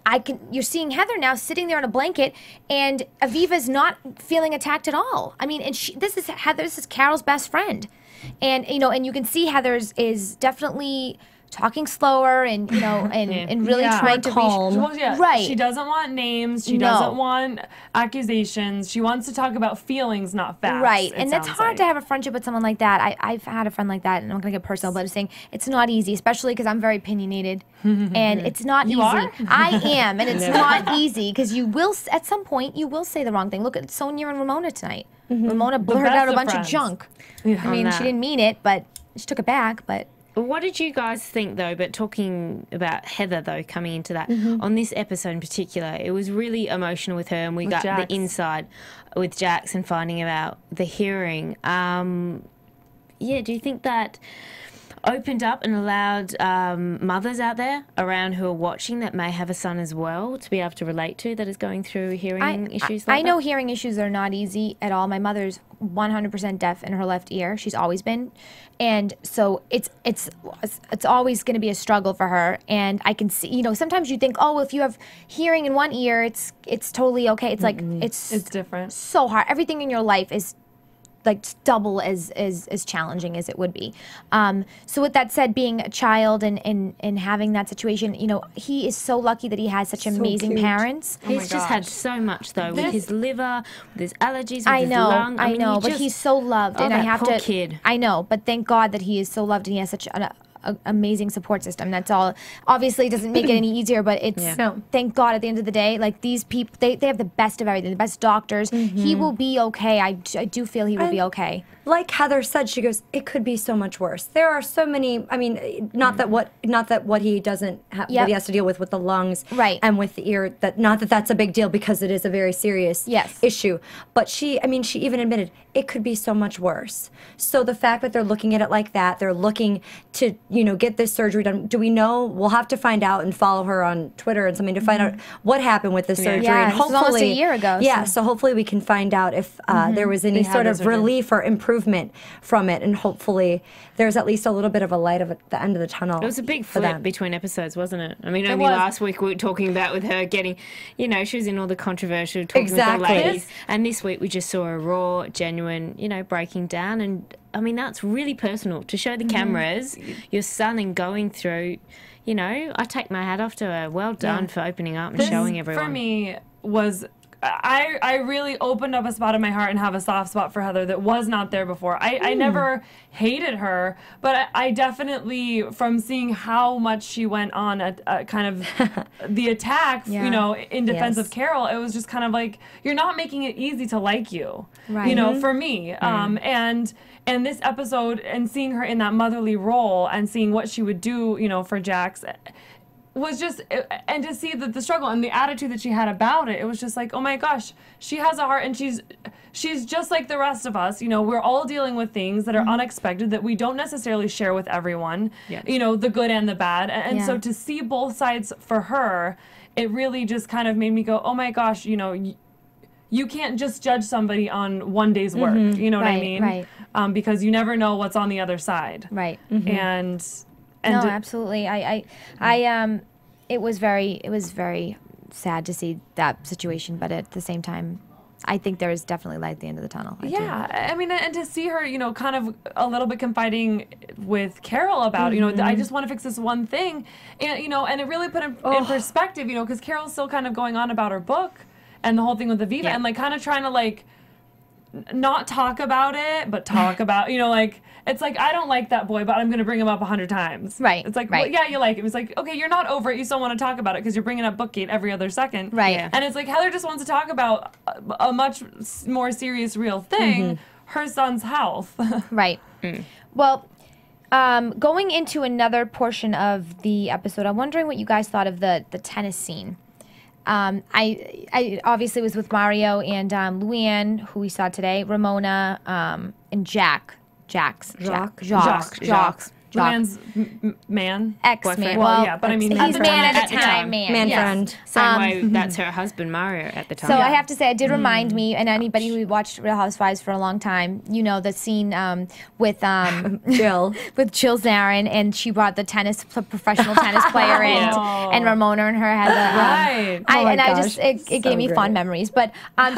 you're seeing Heather now sitting there on a blanket, and Aviva's not feeling attacked at all. I mean, and this is Carol's best friend, and you know, and you can see Heather's is definitely talking slower and and really trying to calm. Right. She doesn't want names. She doesn't want accusations. She wants to talk about feelings, not facts. Right. And it's hard to have a friendship with someone like that. I've had a friend like that, and I'm not going to get personal, but I'm saying it's not easy, especially because I'm very opinionated. And it's not easy. Are? I am, and it's not easy because you will, at some point, you will say the wrong thing. Look at Sonia and Ramona tonight. Ramona blurted out a bunch of junk. I mean, she didn't mean it, but she took it back, but... What did you guys think, though, but talking about Heather, though, coming into that, on this episode in particular, it was really emotional with her, and we got the inside with Jax and finding about the hearing. Do you think that opened up and allowed mothers out there around who are watching that may have a son as well to be able to relate to that is going through hearing issues like that? I know hearing issues are not easy at all. My mother's 100% deaf in her left ear. She's always been. And so it's always going to be a struggle for her. And I can see, sometimes you think, oh, if you have hearing in one ear, it's totally okay. It's like, it's different. So hard. Everything in your life is like double as challenging as it would be. So with that said, being a child and having that situation, you know, he is so lucky that he has such amazing parents. He's just had so much though, with his liver, with his allergies, with his lung. I know, but he's so loved, and I have poor to. Kid. I know, but thank God that he is so loved, and he has such an amazing support system. That's all. Obviously, it doesn't make it any easier, but it's thank God at the end of the day, like these people, they have the best of everything, the best doctors. He will be okay. I do feel he will be okay. Like Heather said, she goes, it could be so much worse. There are so many. I mean, not that what he doesn't have, what he has to deal with the lungs, and with the ear. That not that that's a big deal because it is a very serious issue. But she even admitted it could be so much worse. So the fact that they're looking at it like that, they're looking to get this surgery done. Do we know? We'll have to find out and follow her on Twitter and something to find out what happened with the surgery. Yeah, and hopefully, this was almost a year ago. Yeah, so hopefully we can find out if there was any sort of relief or improvement from it, and hopefully there's at least a little bit of a light at the end of the tunnel. It was a big flip between episodes, wasn't it? I mean, only last week we were talking about with her getting, she was in all the controversial talking with the ladies, and this week we just saw a raw, genuine, breaking down, and I mean that's really personal to show the cameras your son and going through. I take my hat off to her. Well done for opening up and showing everyone. For me was. I really opened up a spot in my heart and have a soft spot for Heather that was not there before. I never hated her, but I definitely, from seeing how much she went on a kind of the attack, in defense of Carol, it was just kind of like, you're not making it easy to like you, for me. And this episode and seeing her in that motherly role and seeing what she would do, for Jax, was just, and to see the struggle and the attitude that she had about it, it was just like, oh my gosh, she has a heart, and she's just like the rest of us. We're all dealing with things that are unexpected that we don't necessarily share with everyone. The good and the bad, and so to see both sides for her, it really just kind of made me go, oh my gosh, you can't just judge somebody on one day's work. You know what I mean? Right. Because you never know what's on the other side. Right. And no, absolutely. It was very sad to see that situation, but at the same time, I think there is definitely light at the end of the tunnel. I mean, and to see her, kind of a little bit confiding with Carol about, I just want to fix this one thing, and and it really put in perspective, because Carol's still kind of going on about her book and the whole thing with the Viva, and like kind of trying to not talk about it, but talk about, it's like, I don't like that boy, but I'm going to bring him up 100 times. Right. It's like, well, yeah, you like him. It's like, okay, you're not over it. You still want to talk about it because you're bringing up Bookgate every other second. Right. Yeah. And it's like, Heather just wants to talk about a much more serious, real thing, her son's health. Right. Well, going into another portion of the episode, I'm wondering what you guys thought of the tennis scene. I obviously was with Mario and Luann, who we saw today, Ramona, and Jacques. Luann's man? Ex-man. Well, yeah, but I mean... He's man at the time. Man friend. Same way that's her husband, Mario, at the time. So I have to say, it did remind me, and anybody who watched Real Housewives for a long time, the scene with Jill. With Jill Zarin, and she brought the professional tennis player in, and Ramona and her had a... It gave me fond memories. But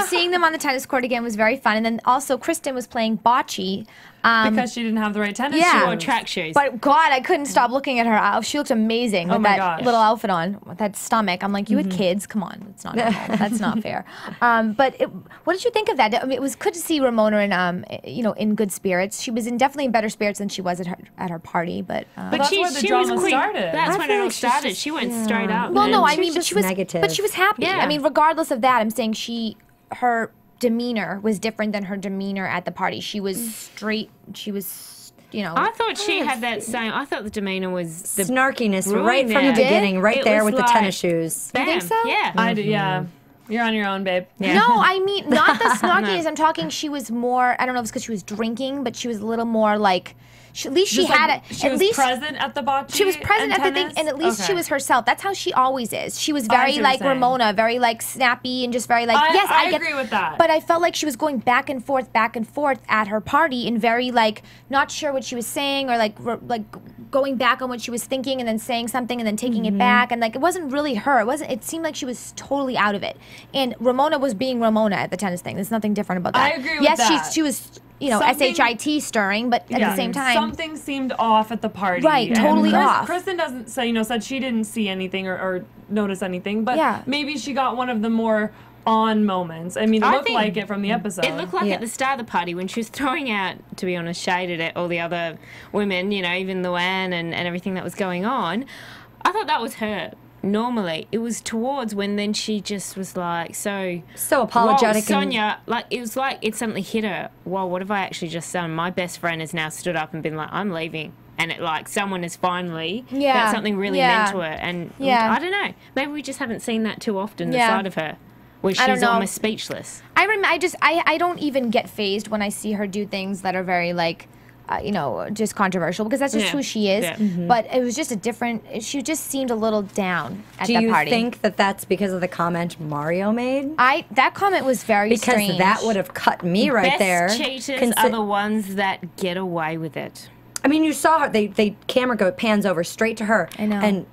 seeing them on the tennis court again was very fun. And then also, Kristen was playing bocce. Because she didn't have the right tennis shoes. Or track shoes. But God, I couldn't stop looking at her. She looked amazing with that little outfit on, with that stomach. I'm like, you had kids? Come on, that's not normal. That's not fair. But what did you think of that? I mean, it was good to see Ramona in good spirits. She was definitely in better spirits than she was at her party. But that's where the drama started. That's when it all started. She went straight up. Well, no, I mean, but she was negative. But she was happy. Yeah. I mean, regardless of that, I'm saying her demeanor was different than her demeanor at the party. She was straight. She was, I thought she had that same. I thought the demeanor was the snarkiness right from the beginning, right there with the tennis shoes. You think so? Yeah, I do. Yeah. You're on your own, babe. Yeah. No, I mean, not the snarkiness. I'm talking, she was more, I don't know if it's because she was drinking, but she was a little more like, at least she had it. She was present at the bocce. She was present at the thing, and at least she was herself. That's how she always is. She was very like Ramona, very like snappy, and just very like I agree with that. But I felt like she was going back and forth at her party, and very like not sure what she was saying, or like going back on what she was thinking, and then saying something, and then taking it back, and like it wasn't really her. It seemed like she was totally out of it. And Ramona was being Ramona at the tennis thing. There's nothing different about that. I agree with that. Yes, she was you know, SHIT stirring, but at the same time, something seemed off at the party. Right, totally off. Kristen doesn't say, said she didn't see anything or notice anything, but maybe she got one of the more on moments. I mean, it looked like it from the episode. It looked like at the start of the party when she was throwing out, to be honest, shaded at all the other women, you know, even Luann and everything that was going on. I thought that was her. Normally, it was towards when then she just was like so apologetic. Sonia, like it was like it suddenly hit her. Well, what have I actually just done? My best friend has now stood up and been like, I'm leaving. And it like someone has finally got something really meant to her. And I don't know. Maybe we just haven't seen that too often, the side of her. Where she's almost speechless. I don't even get fazed when I see her do things that are very like, you know, just controversial because that's just who she is. Yeah. But it was just a different. She just seemed a little down at the party. Do you think that that's because of the comment Mario made? That comment was very strange. Because that would have cut me right there. Best cheaters are the ones that get away with it. I mean, you saw her. They camera pans over straight to her. I know. And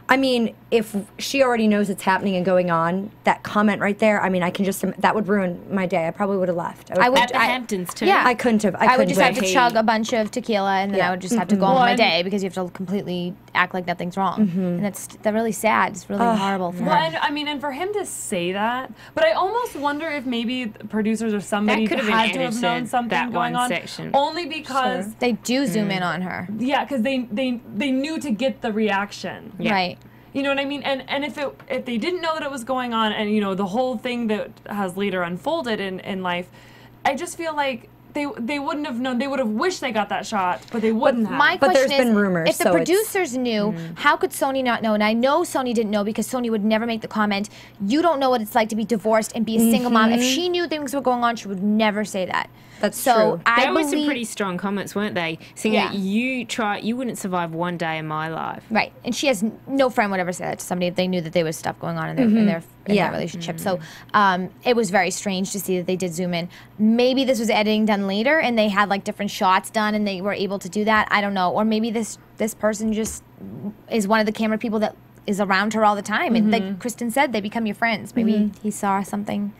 I mean, if she already knows it's happening and going on, that comment right there, I mean, I can just, that would ruin my day. I probably would have left. At the Hamptons, too. Yeah. I couldn't have. I would just have to chug a bunch of tequila and then I would just have to go on my day because you have to completely act like nothing's wrong. And that's really sad. It's really horrible for her. And, I mean, and for him to say that, but I almost wonder if maybe the producers or somebody had to have known something going on. Only because they do zoom in on her. Yeah, because they knew to get the reaction. Yeah. Right. You know what I mean? And if they didn't know that it was going on and, you know, the whole thing that has later unfolded in life, I just feel like they wouldn't have known. They would have wished they got that shot, but they wouldn't have. My question there's been rumors. If the producers knew, how could Sony not know? And I know Sony didn't know because Sony would never make the comment, you don't know what it's like to be divorced and be a single mom. If she knew things were going on, she would never say that. That's true. There were some pretty strong comments, weren't they? Saying you wouldn't survive one day in my life. Right. And she has no friend would ever say that to somebody if they knew that there was stuff going on in their relationship. So it was very strange to see that they did zoom in. Maybe this was editing done later and they had like different shots done and they were able to do that. I don't know. Or maybe this person just is one of the camera people that is around her all the time. And like Kristen said, they become your friends. Maybe he saw something.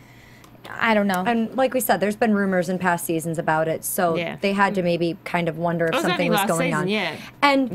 I don't know. And like we said, there's been rumors in past seasons about it, so they had to maybe kind of wonder if something was going on. Yeah. And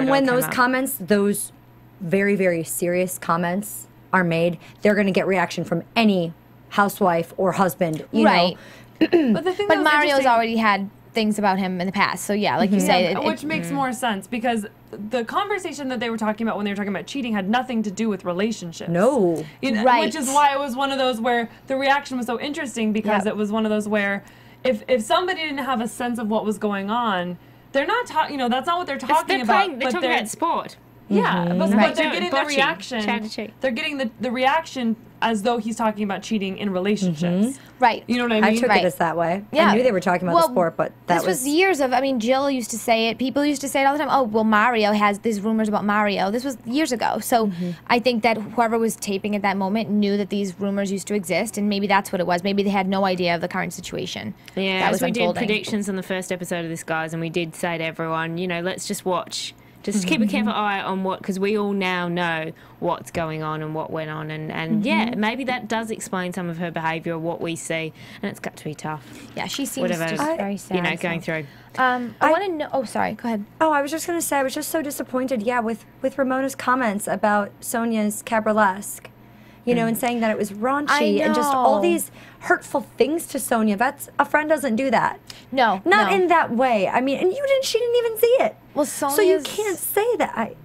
when those comments, those very, very serious comments are made, they're going to get reaction from any housewife or husband, you know. But Mario's already had things about him in the past, so like you say, which makes more sense because the conversation that they were talking about when they were talking about cheating had nothing to do with relationships. No. Which is why it was one of those where the reaction was so interesting because it was one of those where if somebody didn't have a sense of what was going on, they're not talking, that's not what they're talking about. They're talking about sport. Yeah, but they're getting the reaction. They're getting the reaction as though he's talking about cheating in relationships. Right. You know what I mean? I took it as that way. Yeah. I knew they were talking about the sport, but this was years of, Jill used to say it. People used to say it all the time. Oh, well, Mario has these rumors about Mario. This was years ago. So I think that whoever was taping at that moment knew that these rumors used to exist, and maybe that's what it was. Maybe they had no idea of the current situation. Yeah, as we did predictions on the first episode of this, guys, and we did say to everyone, let's just watch. Just keep a careful eye on because we all now know what's going on and what went on. And maybe that does explain some of her behaviour, what we see. And it's got to be tough. Yeah, she seems just very sad. Going through. I want to know. Oh, sorry. Go ahead. Oh, I was just going to say, I was just so disappointed, with Ramona's comments about Sonia's cabralesque. And saying that it was raunchy and just all these hurtful things to Sonia. A friend doesn't do that. No. Not in that way. I mean, and she didn't even see it. Well, so you can't say that.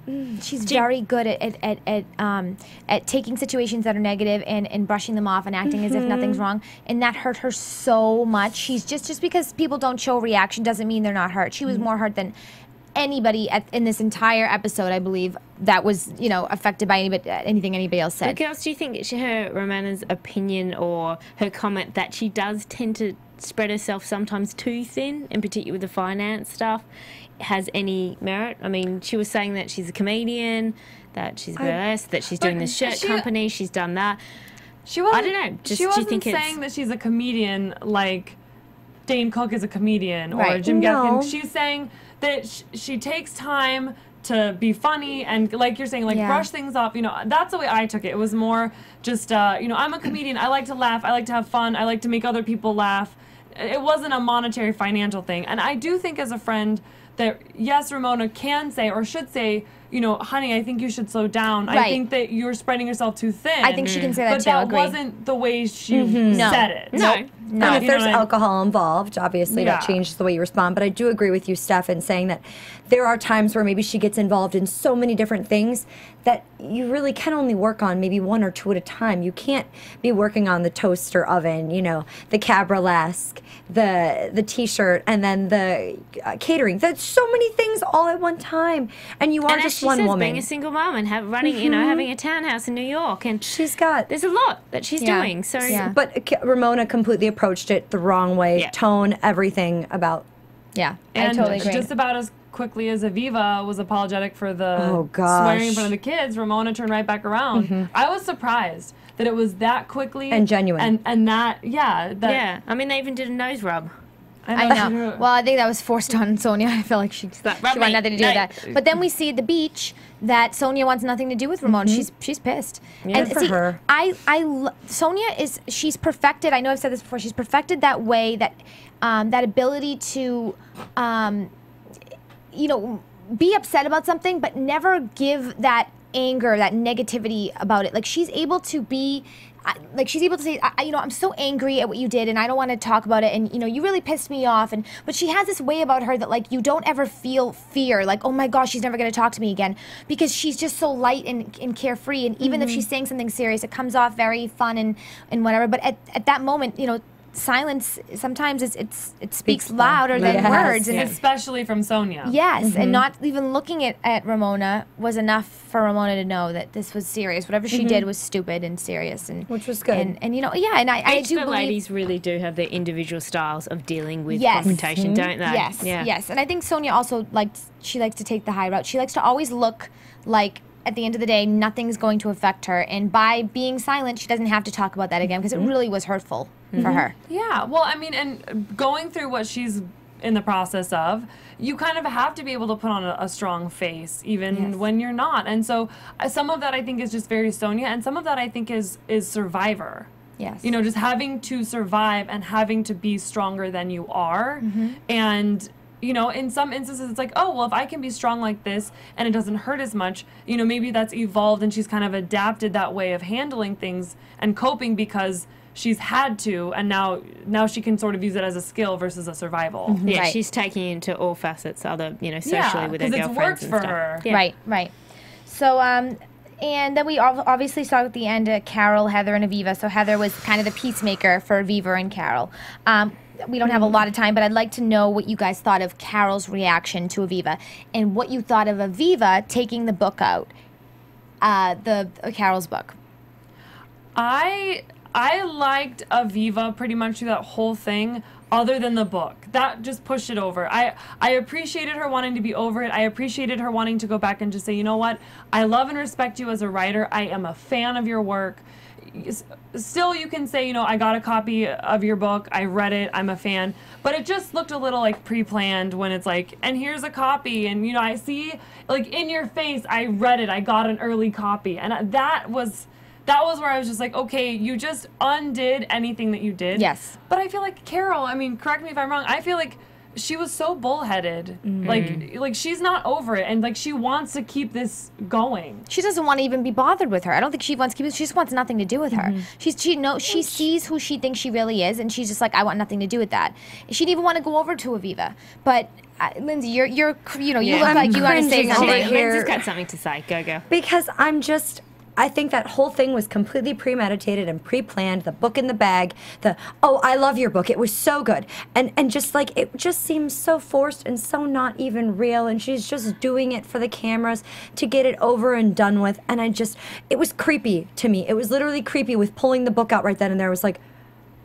She's very good at taking situations that are negative and brushing them off and acting as if nothing's wrong. And that hurt her so much. She's just because people don't show reaction doesn't mean they're not hurt. She was more hurt than anybody in this entire episode, I believe, that was, affected by anything anybody else said. But girls, do you think it's Ramona's opinion or her comment that she does tend to spread herself sometimes too thin, in particular with the finance stuff, has any merit? I mean, she was saying that she's a comedian, that she's burlesque, that she's doing this shirt company, she's done that. I don't know. She wasn't saying that she's a comedian like Dane Cook is a comedian or Jim Gaffigan. She's saying that she takes time to be funny and, like you're saying, brush things off. That's the way I took it. It was more just, I'm a comedian. I like to laugh. I like to have fun. I like to make other people laugh. it wasn't a monetary financial thing. And I do think as a friend that, yes, Ramona can say or should say, you know, honey, I think you should slow down. Right. I think that you're spreading yourself too thin. I think she can say that but too. that Agree. wasn't the way she said it. No. And if You there's know what I mean? alcohol involved, obviously that Yeah. changes the way you respond. But I do agree with you, Steph, in saying that there are times where maybe she gets involved in so many different things that you really can only work on maybe one or two at a time. You can't be working on the toaster oven, you know, the cabralesque, the T-shirt, and then the catering. There's so many things all at one time, and you are And as just she one says, woman. being a single mom and running, you know, having a townhouse in New York, and She's got. there's a lot that she's Yeah. doing. So Yeah. But Ramona completely approached it the wrong way. Yeah. Tone, everything about. Yeah, And I totally agree. just about as quickly as Aviva was apologetic for the Oh, gosh. swearing in front of the kids, Ramona turned right back around. I was surprised that it was that quickly And genuine. and that that yeah, I mean, they even did a nose rub. I know. Well, I think that was forced on Sonia. I feel like she like, rub wanted me. nothing to do No. with that. But then we see at the beach that Sonia wants nothing to do with Ramona. She's pissed. Good for her. Sonia she's perfected. I know I've said this before. She's perfected that way, that ability to, you know, be upset about something, but never give that anger, that negativity about it. Like she's able to be. Like she's able to say, you know, I'm so angry at what you did, and I don't want to talk about it, and you know, you really pissed me off, but she has this way about her that like you don't ever feel fear, like oh my gosh, she's never going to talk to me again, because she's just so light and carefree, and even if she's saying something serious, it comes off very fun and whatever. But at that moment, you know, silence sometimes it speaks louder than Yes. words, and And especially from Sonia. yes, and not even looking at Ramona was enough for Ramona to know that this was serious. Whatever she did was stupid and serious, and Which was good. And you know, yeah, and I Each do of the believe. ladies really do have their individual styles of dealing with Yes. confrontation, don't they? Yes, Yeah. yes, and I think Sonia also likes to take the high route. She likes to always look like at the end of the day nothing's going to affect her, and by being silent, she doesn't have to talk about that again because it really was hurtful for her. Yeah, well, I mean, and going through what she's in the process of, you kind of have to be able to put on a strong face, even when you're not. And so some of that I think is just very Sonia, and some of that I think is Survivor. Yes. You know, just having to survive and having to be stronger than you are. And, you know, in some instances, it's like, oh, well, if I can be strong like this and it doesn't hurt as much, you know, maybe that's evolved and she's kind of adapted that way of handling things and coping because she's had to, and now she can sort of use it as a skill versus a survival. Yeah, Right. she's taking into all facets, other, you know, socially with her because it's girlfriends worked and for stuff. her. Yeah. Right. So, and then we obviously saw at the end Carol, Heather, and Aviva. So Heather was kind of the peacemaker for Aviva and Carol. We don't have a lot of time, but I'd like to know what you guys thought of Carol's reaction to Aviva, and what you thought of Aviva taking the book out, the Carol's book. I liked Aviva pretty much through that whole thing, other than the book. That just pushed it over. I appreciated her wanting to be over it. I appreciated her wanting to go back and just say, you know what? I love and respect you as a writer. I am a fan of your work. Still, you can say, you know, I got a copy of your book. I read it. I'm a fan. But it just looked a little like pre-planned when it's like, and here's a copy. And, you know, I see, like, in your face, I read it. I got an early copy. And that was where I was just like, okay, you just undid anything that you did. Yes. But I feel like Carol, I mean, correct me if I'm wrong, I feel like she was so bullheaded. Like she's not over it, and like she wants to keep this going. She doesn't want to even be bothered with her. I don't think she wants to keep it. She just wants nothing to do with her. She sees who she thinks she really is, and she's just like, I want nothing to do with that. She didn't even want to go over to Aviva. But Lyndsey, you look like you want to say cringing something. over here. Lindsay's got something to say. Go. Because I think that whole thing was completely premeditated and pre-planned. The book in the bag, I love your book. It was so good. And just like, it just seems so forced and so not even real. And she's just doing it for the cameras to get it over and done with. And it was creepy to me. It was literally creepy with pulling the book out right then and there. It was like,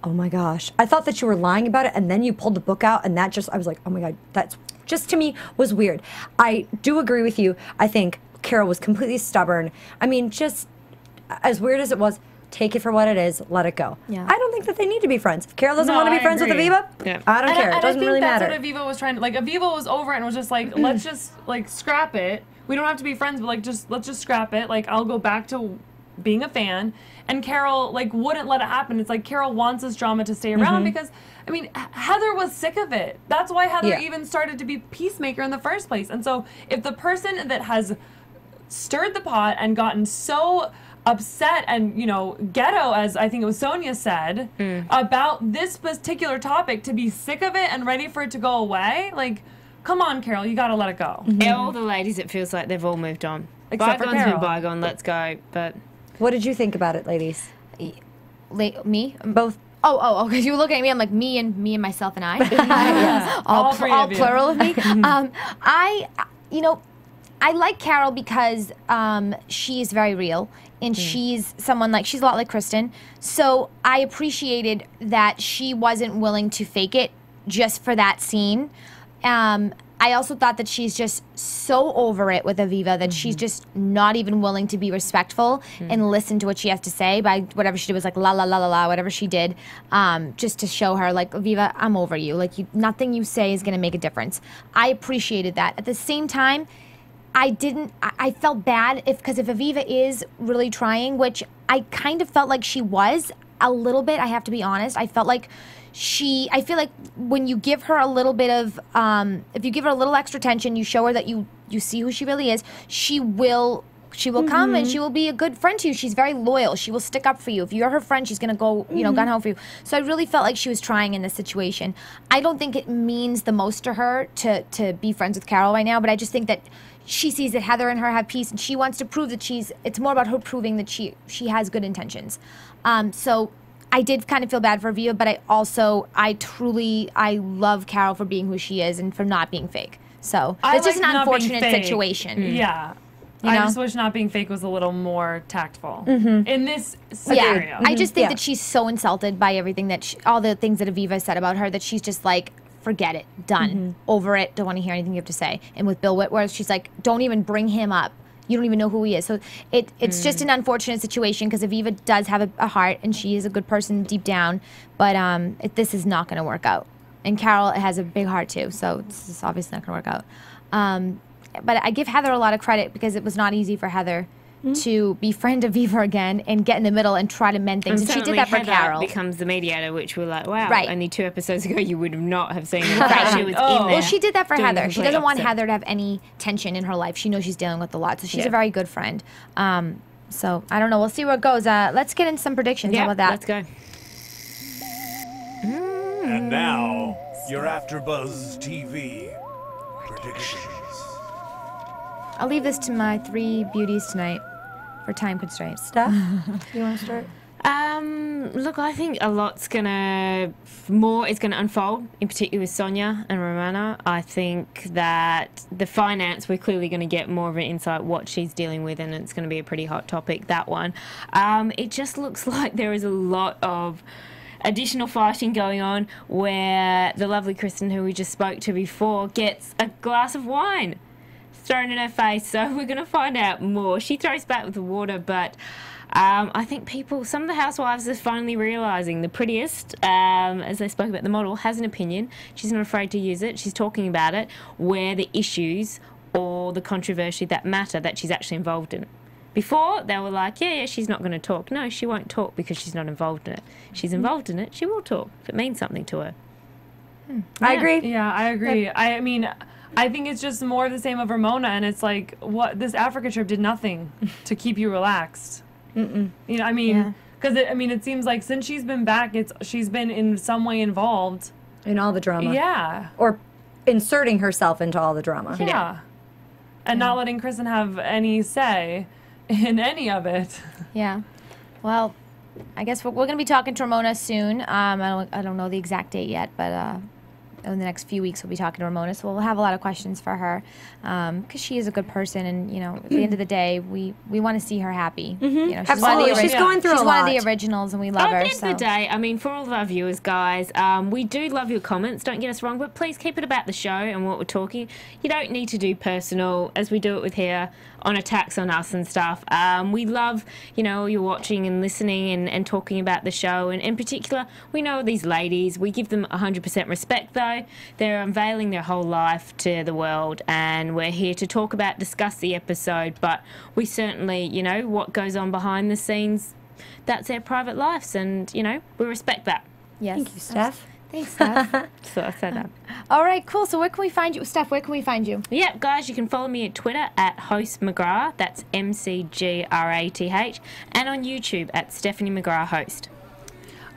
oh my gosh. I thought that you were lying about it, and then you pulled the book out, and I was like, oh my God, that's just, to me, was weird. I do agree with you. I think Carol was completely stubborn. I mean, just as weird as it was, take it for what it is, let it go. Yeah. I don't think that they need to be friends. If Carol doesn't No, want to be I friends agree. with Aviva, Yeah. I don't care. It doesn't really matter. That's what Aviva was trying to, like, Aviva was over it and was just like, let's just, like, scrap it. We don't have to be friends, but, like, let's just scrap it. Like, I'll go back to being a fan, and Carol like wouldn't let it happen. It's like Carol wants this drama to stay around because, I mean, Heather was sick of it. That's why Heather even started to be peacemaker in the first place. And so if the person that has stirred the pot and gotten so upset and, you know, ghetto, as I think it was Sonia said, about this particular topic, to be sick of it and ready for it to go away, like, come on, Carol, you gotta let it go. All the ladies, it feels like they've all moved on. Except for Bygones Carol. are bygone, let's go. But What did you think about it, ladies? Me? Both. Oh, because you were looking at me. I'm like me and myself and I. All three of you. Plural of me. I like Carol because she's very real and she's someone like, she's a lot like Kristen. So I appreciated that she wasn't willing to fake it just for that scene. I also thought that she's just so over it with Aviva that she's just not even willing to be respectful and listen to what she has to say. By whatever she did was like la la la la la, whatever she did, just to show her like, Aviva, I'm over you. Like, nothing you say is going to make a difference. I appreciated that. At the same time, I felt bad because if Aviva is really trying, which I kind of felt like she was a little bit, I have to be honest. I felt like I feel like when you give her a little bit of, if you give her a little extra attention, you show her that you see who she really is, she will come and she will be a good friend to you. She's very loyal. She will stick up for you. If you're her friend, she's going to go, gun home for you. So I really felt like she was trying in this situation. I don't think it means the most to her to be friends with Carol right now, but I just think that she sees that Heather and her have peace and she wants to prove that it's more about her proving that she has good intentions. So I did kind of feel bad for Aviva, but I love Carol for being who she is and for not being fake. So it's just an unfortunate situation. Yeah. You know? I just wish not being fake was a little more tactful in this scenario. Yeah. I just think that she's so insulted by everything all the things that Aviva said about her, that she's just like, forget it, done, over it, don't want to hear anything you have to say. And with Bill Whitworth, she's like, don't even bring him up. You don't even know who he is. So it's just an unfortunate situation because Aviva does have a heart and she is a good person deep down, but this is not going to work out. And Carol has a big heart too, so this is obviously not going to work out. But I give Heather a lot of credit because it was not easy for Heather to befriend Aviva again and get in the middle and try to mend things. And she did that for Heather Carol. Becomes the mediator, which we're like, wow, Right. only 2 episodes ago you would have not have seen her. She was in there. Well, she did that for doing the Heather. She complete doesn't want opposite. Heather to have any tension in her life. She knows she's dealing with a lot, so she's a very good friend. So I don't know. We'll see where it goes. Let's get into some predictions. How about that? Let's go. And now, your AfterBuzz TV predictions. I'll leave this to my 3 beauties tonight for time constraints. Steph, you want to start? Look, I think a lot's more is gonna unfold, in particular with Sonia and Ramona. I think that the finance, we're clearly going to get more of an insight what she's dealing with, and it's going to be a pretty hot topic, that one. It just looks like there is a lot of additional fighting going on where the lovely Kristen, who we just spoke to before, gets a glass of wine thrown in her face, so we're going to find out more. She throws back with the water, but I think some of the housewives are finally realising the prettiest, as they spoke about the model, has an opinion. She's not afraid to use it. She's talking about it, where the issues or the controversy that matter that she's actually involved in. Before, they were like, yeah, she's not going to talk. No, she won't talk because she's not involved in it. She's involved in it, she will talk if it means something to her. I agree. Yeah, I agree. I mean, I think it's just more of the same of Ramona, and it's like, what, this Africa trip did nothing to keep you relaxed. You know, I mean, because it seems like since she's been back, she's been in some way involved In all the drama. Yeah. Or inserting herself into all the drama. Yeah. And not letting Kristen have any say in any of it. Yeah. Well, I guess we're going to be talking to Ramona soon. I don't know the exact date yet, but in the next few weeks we'll be talking to Ramona, so we'll have a lot of questions for her because she is a good person, and you know, at the end of the day, we want to see her happy. You know, Absolutely, she's going through a lot. She's one of the originals, and we love her. At the end of the day, I mean, for all of our viewers, guys, we do love your comments. Don't get us wrong, but please keep it about the show and what we're talking. You don't need to do personal, as we do it with here, on attacks on us and stuff. We love, you know, you're watching and listening and talking about the show, and in particular, we know these ladies. We give them 100% respect, though. show. They're unveiling their whole life to the world, and we're here to talk about, discuss the episode, but we certainly, you know, what goes on behind the scenes, that's their private lives, and, you know, we respect that. Yes. Thank you, Steph. Thanks, Steph. So I said that. All right, cool. So where can we find you? Steph, where can we find you? Yep, guys, you can follow me at Twitter at host McGrath, that's McGrath, and on YouTube at Stephanie McGrath Host.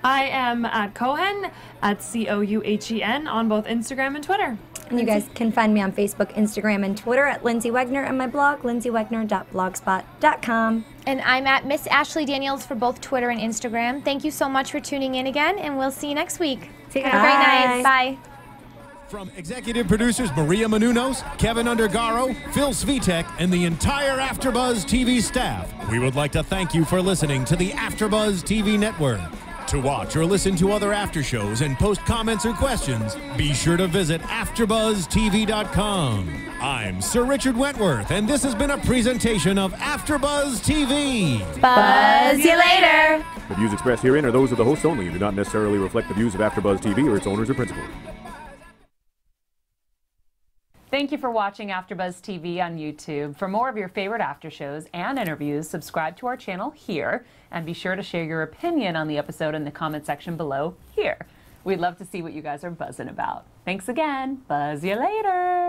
I am at Cohen, at Couhen, on both Instagram and Twitter. And you guys can find me on Facebook, Instagram, and Twitter at Lyndsey Wegner, and my blog, lindseywegner.blogspot.com. And I'm at Miss Ashley Daniels for both Twitter and Instagram. Thank you so much for tuning in again, and we'll see you next week. See you Have a great night. Bye. From executive producers Maria Menounos, Kevin Undergaro, Phil Svitek, and the entire AfterBuzz TV staff, we would like to thank you for listening to the AfterBuzz TV network. To watch or listen to other after shows and post comments or questions, be sure to visit AfterBuzzTV.com. I'm Sir Richard Wentworth, and this has been a presentation of AfterBuzz TV. Buzz you later. The views expressed herein are those of the hosts only and do not necessarily reflect the views of AfterBuzz TV or its owners or principals. Thank you for watching AfterBuzz TV on YouTube. For more of your favorite after shows and interviews, subscribe to our channel here, and be sure to share your opinion on the episode in the comment section below here. We'd love to see what you guys are buzzing about. Thanks again. Buzz you later.